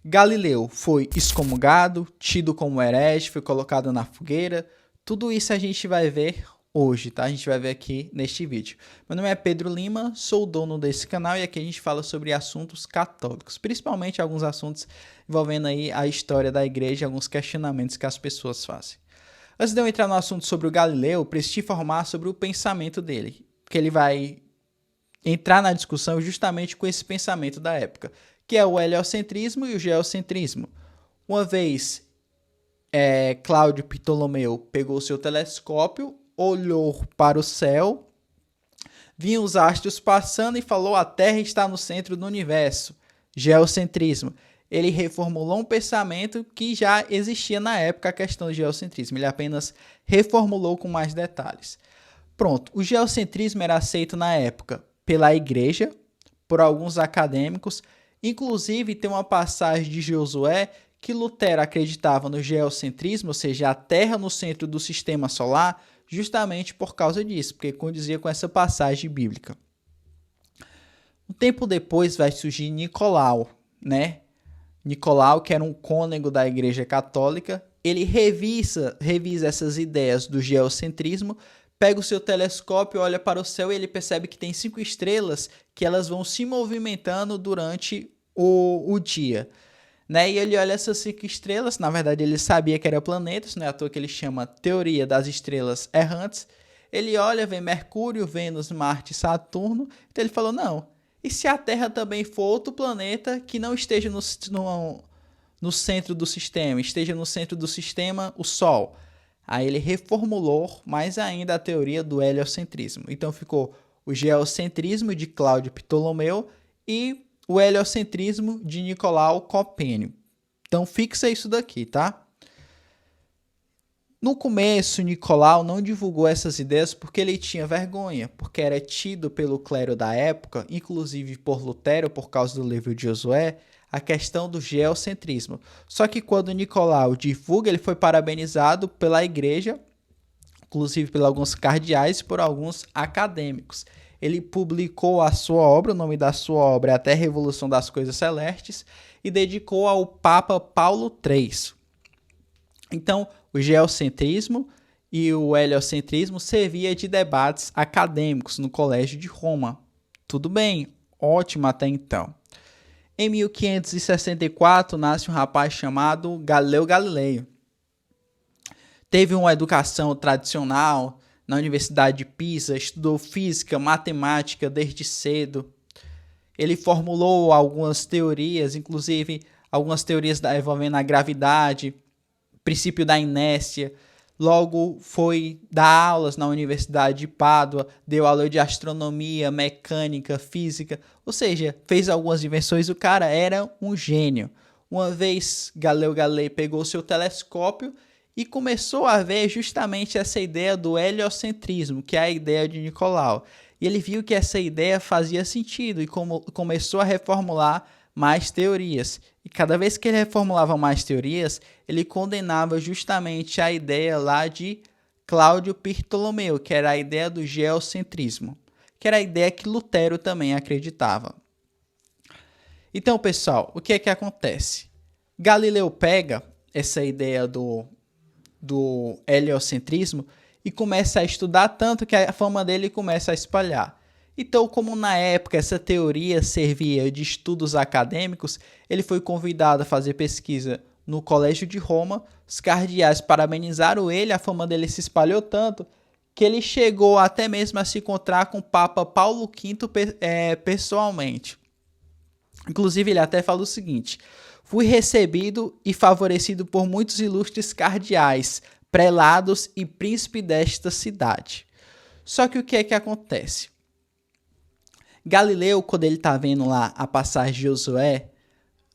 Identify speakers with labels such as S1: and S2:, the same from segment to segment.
S1: Galileu foi excomungado, tido como herege, foi colocado na fogueira. Tudo isso a gente vai ver hoje, tá? A gente vai ver aqui neste vídeo. Meu nome é Pedro Lima, sou o dono desse canal e aqui a gente fala sobre assuntos católicos, principalmente alguns assuntos envolvendo aí a história da igreja e alguns questionamentos que as pessoas fazem. Antes de eu entrar no assunto sobre o Galileu, preciso te informar sobre o pensamento dele, porque ele vai entrar na discussão justamente com esse pensamento da época, que é o heliocentrismo e o geocentrismo. Uma vez Cláudio Ptolomeu pegou seu telescópio, olhou para o céu, viu os astros passando e falou: a Terra está no centro do universo. Geocentrismo. Ele reformulou um pensamento que já existia na época, a questão do geocentrismo. Ele apenas reformulou com mais detalhes. Pronto, o geocentrismo era aceito na época pela igreja, por alguns acadêmicos. Inclusive, tem uma passagem de Josué que Lutero acreditava no geocentrismo, ou seja, a Terra no centro do sistema solar, justamente por causa disso, porque condizia com essa passagem bíblica. Um tempo depois vai surgir Nicolau, né? Nicolau, que era um cônego da Igreja Católica, ele revisa essas ideias do geocentrismo, pega o seu telescópio, olha para o céu e ele percebe que tem 5 estrelas que elas vão se movimentando durante o dia. Né? E ele olha essas 5 estrelas, na verdade ele sabia que eram planetas, não é à toa que ele chama Teoria das Estrelas Errantes. Ele olha, vê Mercúrio, Vênus, Marte e Saturno, então ele falou: não, e se a Terra também for outro planeta que não esteja no centro do sistema, esteja no centro do sistema, o Sol? Aí ele reformulou mais ainda a teoria do heliocentrismo. Então ficou o geocentrismo de Cláudio Ptolomeu e o heliocentrismo de Nicolau Copérnico. Então fixa isso daqui, tá? No começo, Nicolau não divulgou essas ideias porque ele tinha vergonha, porque era tido pelo clero da época, inclusive por Lutero, por causa do livro de Josué, a questão do geocentrismo. Só que quando Nicolau divulga, ele foi parabenizado pela igreja, inclusive por alguns cardeais e por alguns acadêmicos. Ele publicou a sua obra, o nome da sua obra é Até a Revolução das Coisas Celestes, e dedicou ao Papa Paulo III. Então, o geocentrismo e o heliocentrismo servia de debates acadêmicos no Colégio de Roma. Tudo bem, ótimo até então. Em 1564, nasce um rapaz chamado Galileu Galilei. Teve uma educação tradicional na Universidade de Pisa, estudou física, matemática desde cedo. Ele formulou algumas teorias, inclusive algumas teorias envolvendo a gravidade, princípio da inércia. Logo foi dar aulas na Universidade de Pádua, deu aula de astronomia, mecânica, física, ou seja, fez algumas invenções. O cara era um gênio. Uma vez Galileu Galilei pegou seu telescópio e começou a ver justamente essa ideia do heliocentrismo, que é a ideia de Nicolau. E ele viu que essa ideia fazia sentido e começou a reformular mais teorias. E cada vez que ele reformulava mais teorias, ele condenava justamente a ideia lá de Cláudio Ptolomeu, que era a ideia do geocentrismo, que era a ideia que Lutero também acreditava. Então, pessoal, o que é que acontece? Galileu pega essa ideia do heliocentrismo e começa a estudar tanto que a fama dele começa a espalhar. Então, como na época essa teoria servia de estudos acadêmicos, ele foi convidado a fazer pesquisa no Colégio de Roma. Os cardeais parabenizaram ele, a fama dele se espalhou tanto que ele chegou até mesmo a se encontrar com o Papa Paulo V pessoalmente. Inclusive, ele até fala o seguinte: fui recebido e favorecido por muitos ilustres cardeais, prelados e príncipes desta cidade. Só que o que é que acontece? Galileu, quando ele está vendo lá a passagem de Josué,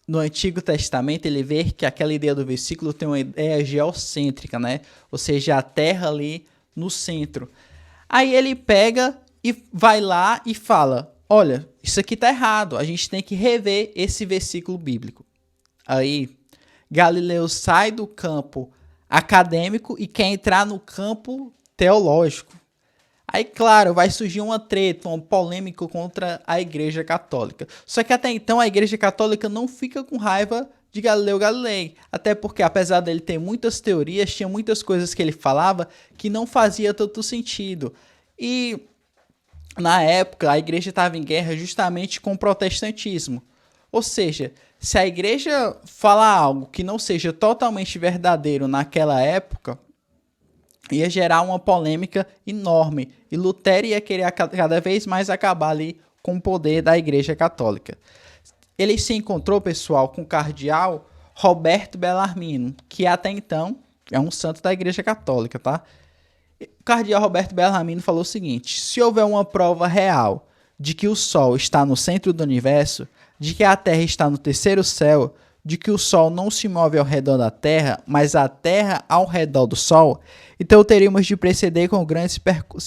S1: no Antigo Testamento, ele vê que aquela ideia do versículo tem uma ideia geocêntrica, né? Ou seja, a Terra ali no centro. Aí ele pega e vai lá e fala: olha, isso aqui está errado, a gente tem que rever esse versículo bíblico. Aí Galileu sai do campo acadêmico e quer entrar no campo teológico. Aí, claro, vai surgir uma treta, uma polêmica contra a Igreja Católica. Só que até então a Igreja Católica não fica com raiva de Galileu Galilei. Até porque, apesar dele ter muitas teorias, tinha muitas coisas que ele falava que não fazia tanto sentido. E na época, a igreja estava em guerra justamente com o protestantismo. Ou seja, se a igreja falar algo que não seja totalmente verdadeiro naquela época, ia gerar uma polêmica enorme. E Lutero ia querer cada vez mais acabar ali com o poder da igreja católica. Ele se encontrou, pessoal, com o cardeal Roberto Bellarmino, que até então é um santo da igreja católica, tá? O cardeal Roberto Bellarmino falou o seguinte: se houver uma prova real de que o Sol está no centro do universo, de que a Terra está no terceiro céu, de que o Sol não se move ao redor da Terra, mas a Terra ao redor do Sol, então teríamos de proceder com grande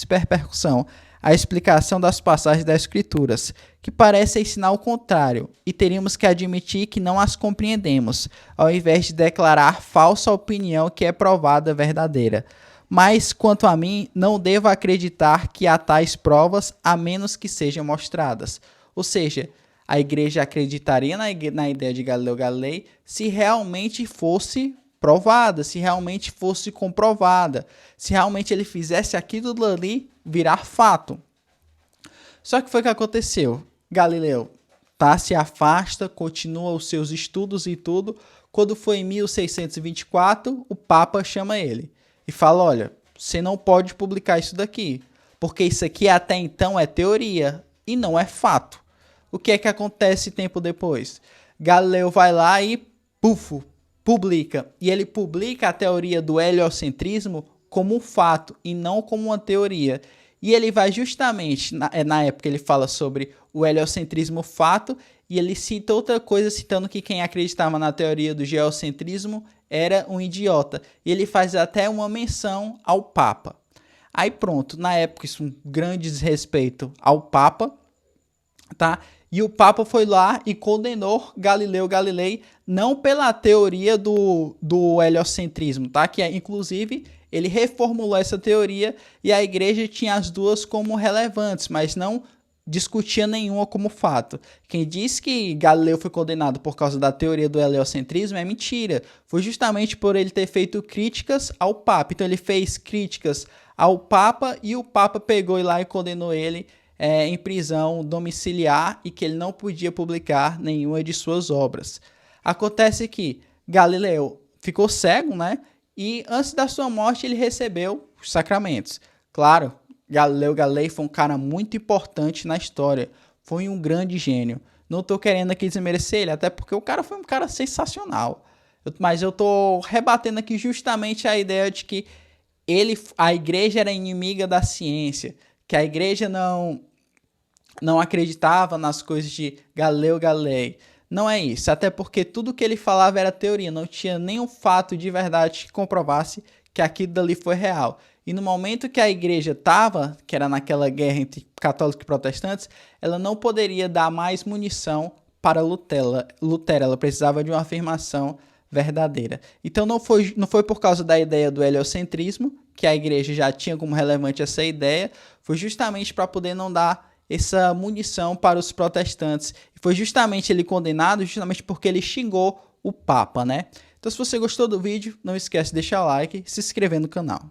S1: repercussão a explicação das passagens das Escrituras, que parecem ensinar o contrário, e teríamos que admitir que não as compreendemos, ao invés de declarar falsa opinião que é provada verdadeira. Mas, quanto a mim, não devo acreditar que há tais provas, a menos que sejam mostradas. Ou seja, a igreja acreditaria na ideia de Galileu Galilei se realmente fosse provada, se realmente fosse comprovada, se realmente ele fizesse aquilo ali virar fato. Só que foi o que aconteceu. Galileu se afasta, continua os seus estudos e tudo. Quando foi em 1624, o Papa chama ele e fala: olha, você não pode publicar isso daqui, porque isso aqui até então é teoria e não é fato. O que é que acontece tempo depois? Galileu vai lá e publica. E ele publica a teoria do heliocentrismo como um fato e não como uma teoria. E ele vai justamente, na época ele fala sobre o heliocentrismo fato, e ele cita outra coisa, citando que quem acreditava na teoria do geocentrismo era um idiota. E ele faz até uma menção ao Papa. Aí pronto, na época isso um grande desrespeito ao Papa, tá? E o Papa foi lá e condenou Galileu Galilei não pela teoria do heliocentrismo, tá? Que inclusive ele reformulou essa teoria e a igreja tinha as duas como relevantes, mas não discutia nenhuma como fato. Quem diz que Galileu foi condenado por causa da teoria do heliocentrismo é mentira. Foi justamente por ele ter feito críticas ao Papa. Então ele fez críticas ao Papa e o Papa pegou lá e condenou ele em prisão domiciliar e que ele não podia publicar nenhuma de suas obras. Acontece que Galileu ficou cego, né? E antes da sua morte ele recebeu os sacramentos. Claro, Galileu Galilei foi um cara muito importante na história. Foi um grande gênio. Não estou querendo aqui desmerecer ele, até porque o cara foi um cara sensacional. Mas eu estou rebatendo aqui justamente a ideia de que a igreja era inimiga da ciência, que a igreja não acreditava nas coisas de Galileu Galilei. Não é isso, até porque tudo que ele falava era teoria, não tinha nenhum fato de verdade que comprovasse que aquilo dali foi real. E no momento que a igreja estava, que era naquela guerra entre católicos e protestantes, ela não poderia dar mais munição para Lutero, ela precisava de uma afirmação verdadeira. Então não foi por causa da ideia do heliocentrismo, que a igreja já tinha como relevante essa ideia, foi justamente para poder não dar essa munição para os protestantes. E foi justamente ele condenado, justamente porque ele xingou o Papa, né? Então se você gostou do vídeo, não esquece de deixar o like e se inscrever no canal.